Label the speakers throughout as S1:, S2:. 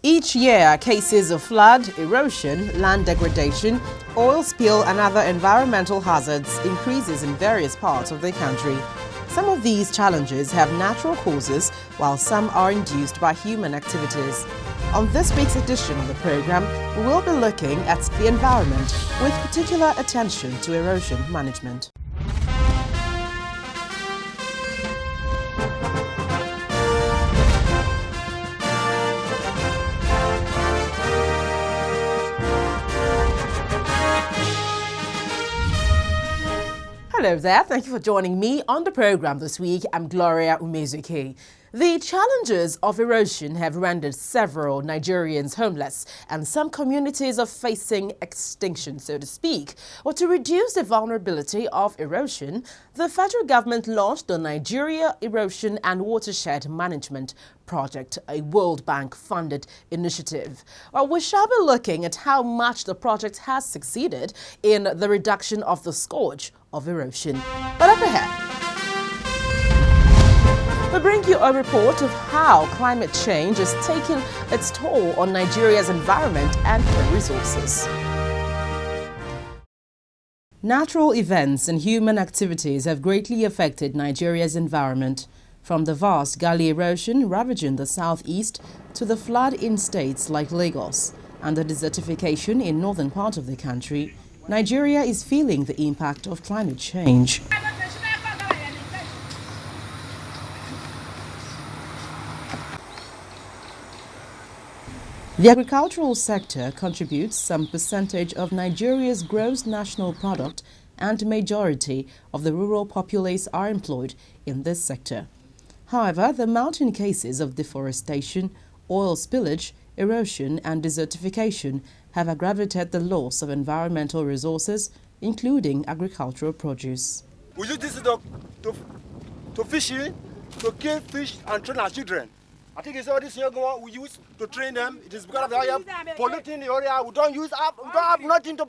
S1: Each year, cases of flood, erosion, land degradation, oil spill and other environmental hazards increases in various parts of the country. Some of these challenges have natural causes, while some are induced by human activities. On this week's edition of the program, we will be looking at the environment with particular attention to erosion management. Hello there, thank you for joining me on the program this week. I'm Gloria Umezuki. The challenges of erosion have rendered several Nigerians homeless, and some communities are facing extinction, so to speak. Well, to reduce the vulnerability of erosion, the federal government launched the Nigeria Erosion and Watershed Management Project, a World Bank-funded initiative. Well, we shall be looking at how much the project has succeeded in the reduction of the scourge of erosion. But up ahead, we bring you a report of how climate change is taking its toll on Nigeria's environment and resources. Natural events and human activities have greatly affected Nigeria's environment, from the vast gully erosion ravaging the southeast to the flood in states like Lagos and the desertification in northern part of the country. Nigeria is feeling the impact of climate change. The agricultural sector contributes some percentage of Nigeria's gross national product, and majority of the rural populace are employed in this sector. However, the mounting cases of deforestation, oil spillage, erosion and desertification have aggravated the loss of environmental resources, including agricultural produce.
S2: We use this to fishing, to kill fish and train our children. I think it's all this young one we use to train them. It is because of the area polluting the area. We don't have nothing to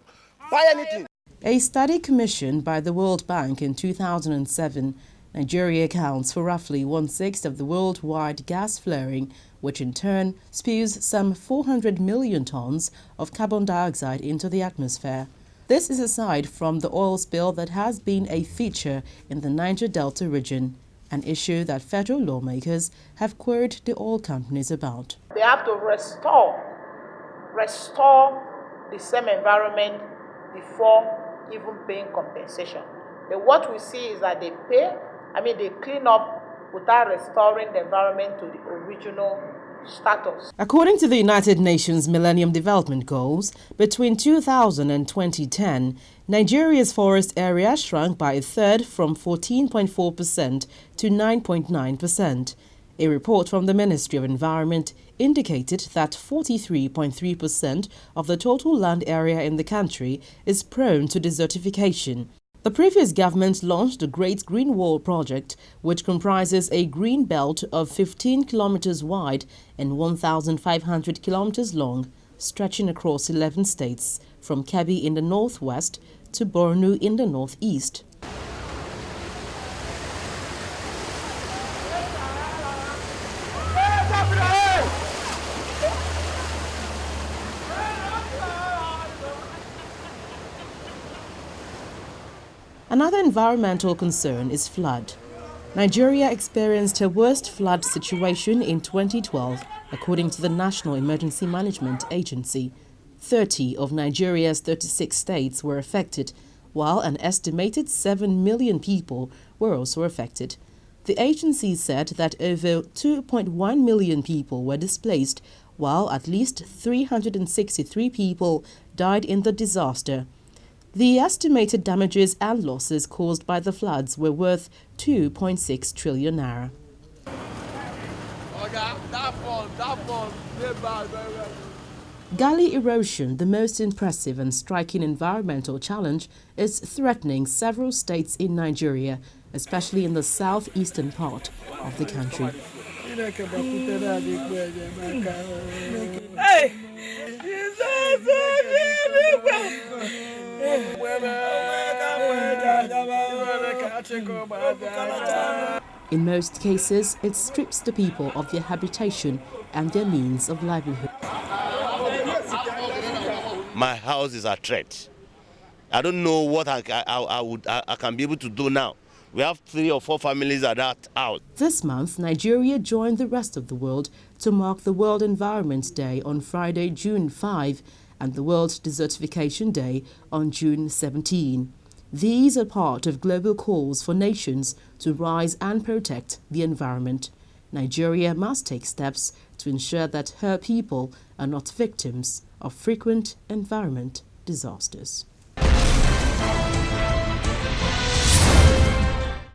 S2: buy anything.
S1: A study commissioned by the World Bank in 2007, Nigeria accounts for roughly 1/6 of the worldwide gas flaring, which in turn spews some 400 million tons of carbon dioxide into the atmosphere. This is aside from the oil spill that has been a feature in the Niger Delta region, an issue that federal lawmakers have queried the oil companies about.
S3: They have to restore the same environment before even paying compensation. But what we see is that they clean up without restoring the environment to the original status.
S1: According to the United Nations Millennium Development Goals, between 2000 and 2010, Nigeria's forest area shrunk by a third from 14.4% to 9.9%. A report from the Ministry of Environment indicated that 43.3% of the total land area in the country is prone to desertification. The previous government launched the Great Green Wall project, which comprises a green belt of 15 kilometers wide and 1,500 kilometers long, stretching across 11 states, from Kebbi in the northwest to Borno in the northeast. Another environmental concern is flood. Nigeria experienced her worst flood situation in 2012, according to the National Emergency Management Agency. 30 of Nigeria's 36 states were affected, while an estimated 7 million people were also affected. The agency said that over 2.1 million people were displaced, while at least 363 people died in the disaster. The estimated damages and losses caused by the floods were worth 2.6 trillion naira. Gully erosion, the most impressive and striking environmental challenge, is threatening several states in Nigeria, especially in the southeastern part of the country. In most cases, it strips the people of their habitation and their means of livelihood.
S4: My house is at threat. I don't know what I can be able to do now. We have 3 or 4 families at that house.
S1: This month, Nigeria joined the rest of the world to mark the World Environment Day on Friday, June 5, and the World Desertification Day on June 17. These are part of global calls for nations to rise and protect the environment. Nigeria must take steps to ensure that her people are not victims of frequent environment disasters.